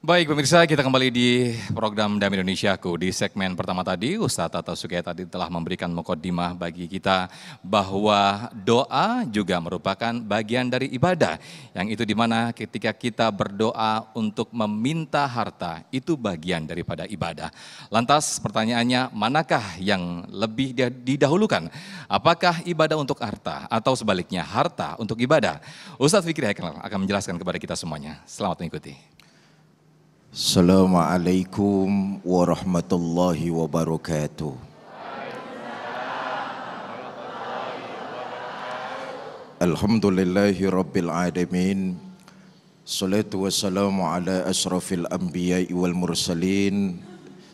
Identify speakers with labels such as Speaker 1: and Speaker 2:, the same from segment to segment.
Speaker 1: Baik pemirsa, kita kembali di program Dam Indonesiaku. Di segmen pertama tadi, Ustadz Tata Sukaya tadi telah memberikan mukaddimah bagi kita bahwa doa juga merupakan bagian dari ibadah. Yang itu dimana ketika kita berdoa untuk meminta harta, itu bagian daripada ibadah. Lantas pertanyaannya, manakah yang lebih didahulukan? Apakah ibadah untuk harta atau sebaliknya harta untuk ibadah? Ustadz Fikri Haikal akan menjelaskan kepada kita semuanya. Selamat mengikuti.
Speaker 2: Assalamualaikum warahmatullahi wabarakatuh. Alhamdulillahi rabbil alamin. Salatu wassalamu ala asrafil anbiya'i wal mursalin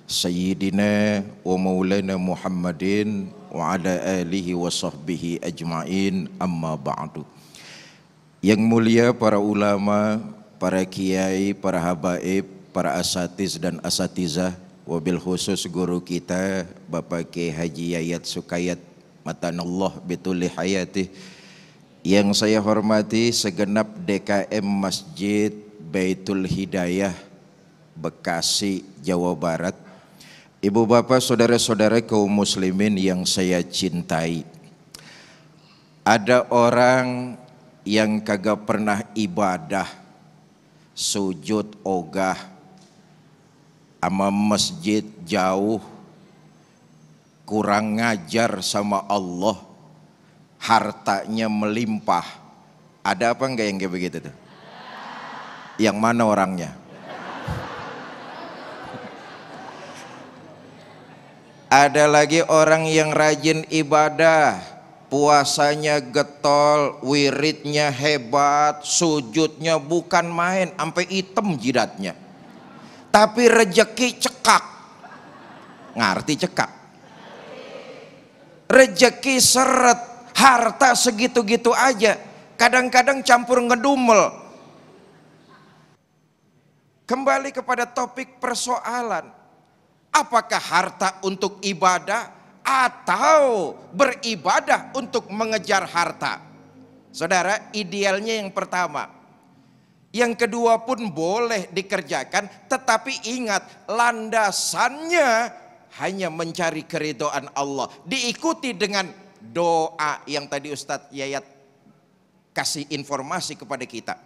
Speaker 2: Sayyidina wa maulana Muhammadin wa ala alihi wa sahbihi ajma'in, amma ba'du. Yang mulia para ulama, para kiai, para habaib, para asatiz dan asatizah, wabil khusus guru kita Bapak Kiai Haji Yayat Sukayat Matanallah bituli hayatih, yang saya hormati segenap DKM Masjid Baitul Hidayah Bekasi, Jawa Barat, ibu bapak saudara-saudara kaum muslimin yang saya cintai. Ada orang yang kagak pernah ibadah, sujud ogah ama masjid jauh, kurang ngajar sama Allah, hartanya melimpah. Ada apa enggak yang kayak begitu tuh? Yang mana orangnya? Ada lagi orang yang rajin ibadah, puasanya getol, wiridnya hebat, sujudnya bukan main, sampai hitam jidatnya. Tapi rejeki cekak. Ngerti cekak? Rejeki seret, harta segitu-gitu aja. Kadang-kadang campur ngedumel. Kembali kepada topik persoalan. Apakah harta untuk ibadah atau beribadah untuk mengejar harta? Saudara, idealnya yang pertama. Yang kedua pun boleh dikerjakan, tetapi ingat landasannya hanya mencari keridhaan Allah. Diikuti dengan doa yang tadi Ustadz Yayat kasih informasi kepada kita.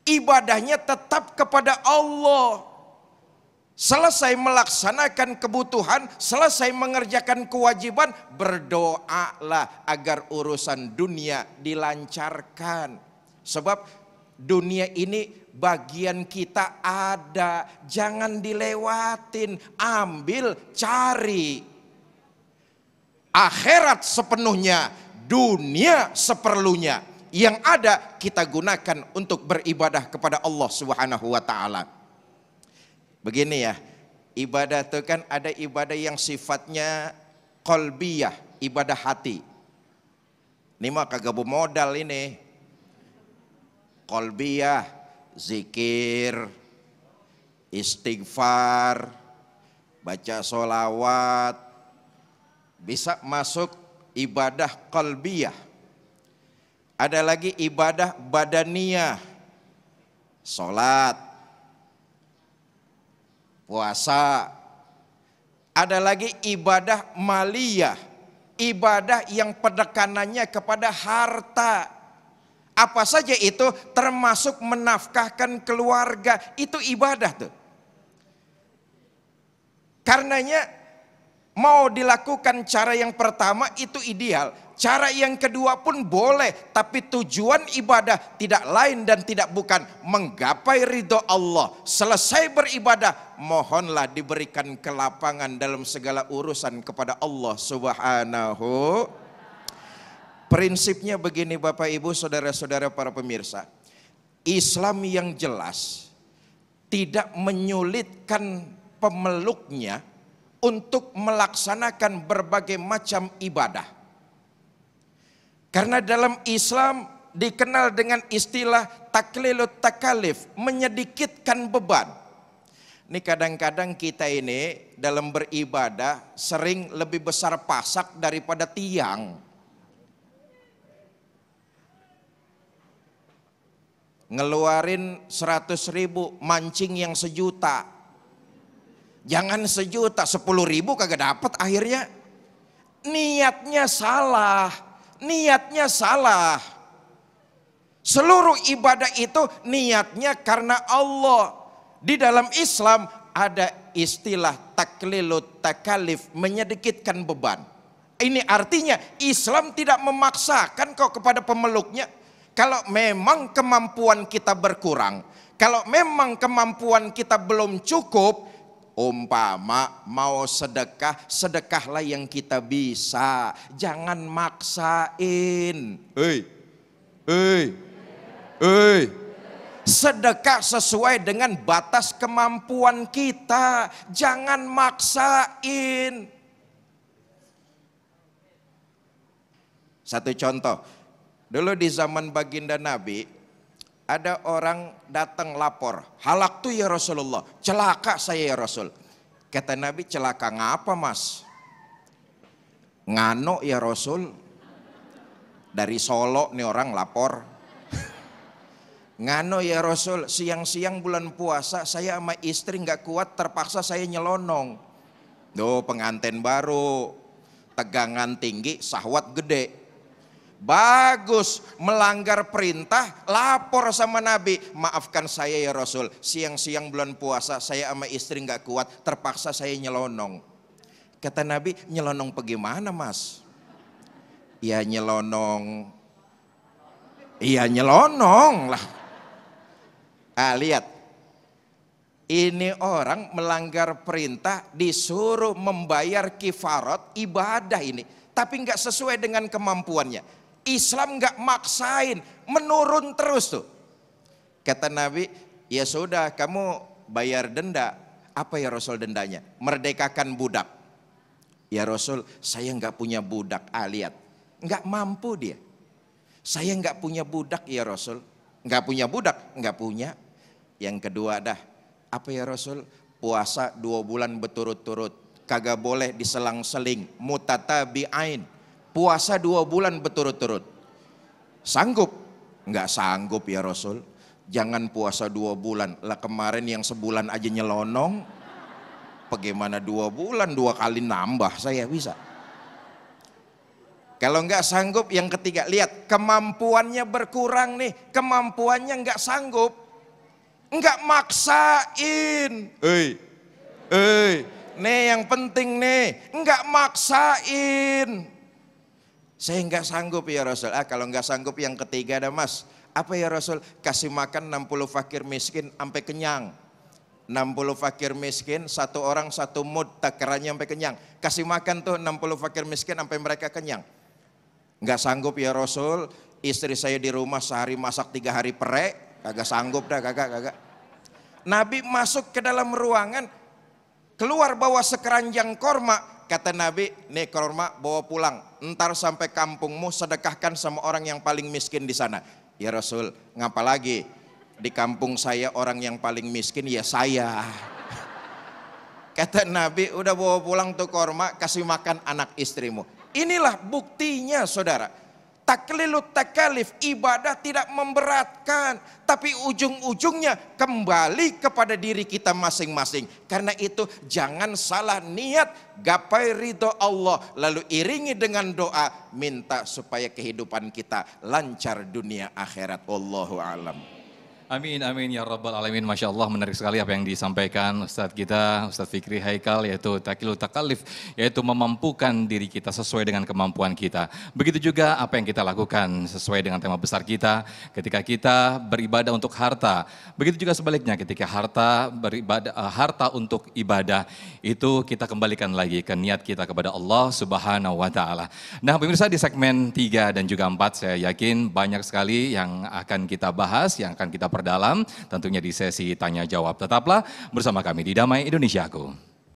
Speaker 2: Ibadahnya tetap kepada Allah. Selesai melaksanakan kebutuhan, selesai mengerjakan kewajiban, berdoalah agar urusan dunia dilancarkan. Sebab dunia ini bagian kita ada, jangan dilewatin, ambil, cari. Akhirat sepenuhnya, dunia seperlunya. Yang ada kita gunakan untuk beribadah kepada Allah Subhanahu wa taala. Begini ya, ibadah itu kan ada ibadah yang sifatnya qalbiyah, ibadah hati. Ini mah kagak bermodal ini. Qalbiyah, zikir, istighfar, baca sholawat, bisa masuk ibadah qalbiyah. Ada lagi ibadah badaniyah, sholat, puasa. Ada lagi ibadah maliyah, ibadah yang penekanannya kepada harta. Apa saja itu, termasuk menafkahkan keluarga, itu ibadah tuh. Karenanya mau dilakukan cara yang pertama itu ideal, cara yang kedua pun boleh, tapi tujuan ibadah tidak lain dan tidak bukan menggapai ridho Allah. Selesai beribadah, mohonlah diberikan kelapangan dalam segala urusan kepada Allah Subhanahu. Prinsipnya begini Bapak Ibu saudara-saudara para pemirsa, Islam yang jelas tidak menyulitkan pemeluknya untuk melaksanakan berbagai macam ibadah. Karena dalam Islam dikenal dengan istilah taklilut takalif, menyedikitkan beban. Ini kadang-kadang kita ini dalam beribadah sering lebih besar pasak daripada tiang. ngeluarin 100.000 mancing yang 1 juta. Jangan 1 juta, 10.000 kagak dapet akhirnya. Niatnya salah, niatnya salah. Seluruh ibadah itu niatnya karena Allah. Di dalam Islam ada istilah taklilut takalif, menyedikitkan beban. Ini artinya Islam tidak memaksakan kok kepada pemeluknya. Kalau memang kemampuan kita berkurang, kalau memang kemampuan kita belum cukup, umpama mau sedekah, sedekahlah yang kita bisa. Jangan maksain. Sedekah sesuai dengan batas kemampuan kita. Jangan maksain. Satu contoh. Dulu di zaman baginda Nabi, ada orang datang lapor, halaktu ya Rasulullah, celaka saya ya Rasul. Kata Nabi, celaka ngapa mas? Ngano ya Rasul. Dari Solo nih orang lapor. Ngano ya Rasul, siang-siang bulan puasa saya sama istri gak kuat, terpaksa saya nyelonong. Duh, pengantin baru, tegangan tinggi, syahwat gede. Bagus, melanggar perintah, lapor sama Nabi. Maafkan saya ya Rasul, siang-siang bulan puasa saya sama istri gak kuat, terpaksa saya nyelonong. Kata Nabi, nyelonong bagaimana mas? Ya nyelonong. Iya nyelonong lah. Lihat, ini orang melanggar perintah, disuruh membayar kifarat ibadah ini, tapi nggak sesuai dengan kemampuannya. Islam nggak maksain, menurun terus tuh. Kata Nabi, ya sudah kamu bayar denda. Apa ya Rasul dendanya? Merdekakan budak. Ya Rasul, saya nggak punya budak. Lihat, nggak mampu dia. Saya nggak punya budak ya Rasul. Nggak punya budak, nggak punya. Yang kedua dah, apa ya Rasul? Puasa 2 bulan berturut-turut, kagak boleh diselang-seling, mutatabi'ain. Puasa 2 bulan berturut-turut. Sanggup? Nggak sanggup ya Rasul. Jangan puasa 2 bulan. Lah kemarin yang sebulan aja nyelonong. Bagaimana 2 bulan? 2 kali nambah saya bisa. Kalau nggak sanggup, yang ketiga, lihat kemampuannya berkurang nih. Kemampuannya nggak sanggup. Nggak maksain. Nih yang penting nih. Nggak maksain. Saya nggak sanggup ya Rasul. Kalau nggak sanggup yang ketiga ada mas. Apa ya Rasul? Kasih makan 60 fakir miskin sampai kenyang. 60 fakir miskin, 1 orang 1 mud takarannya sampai kenyang. Kasih makan tuh 60 fakir miskin sampai mereka kenyang. Nggak sanggup ya Rasul. Istri saya di rumah sehari masak 3 hari perek. Kagak sanggup dah, kagak. Nabi masuk ke dalam ruangan, keluar bawa sekeranjang korma. Kata Nabi, nih korma bawa pulang, ntar sampai kampungmu sedekahkan sama orang yang paling miskin di sana. Ya Rasul, ngapa lagi? Di kampung saya orang yang paling miskin ya saya. Kata Nabi, udah bawa pulang tuh korma, kasih makan anak istrimu. Inilah buktinya saudara. Taklilut takalif, ibadah tidak memberatkan, tapi ujung-ujungnya kembali kepada diri kita masing-masing. Karena itu jangan salah niat, gapai ridho Allah, lalu iringi dengan doa, minta supaya kehidupan kita lancar dunia akhirat. Wallahu a'lam.
Speaker 1: Amin, amin ya rabbal alamin. Masya Allah, menarik sekali apa yang disampaikan Ustadz kita, Ustadz Fikri Haikal, yaitu takilut takalif, yaitu memampukan diri kita sesuai dengan kemampuan kita. Begitu juga apa yang kita lakukan sesuai dengan tema besar kita ketika kita beribadah untuk harta. Begitu juga sebaliknya ketika harta untuk ibadah, itu kita kembalikan lagi ke niat kita kepada Allah Subhanahu wa Ta'ala. Nah, pemirsa, di segmen 3 dan juga 4 saya yakin banyak sekali yang akan kita bahas, yang akan kita perdalam, tentunya di sesi tanya jawab. Tetaplah bersama kami di Damai Indonesiaku.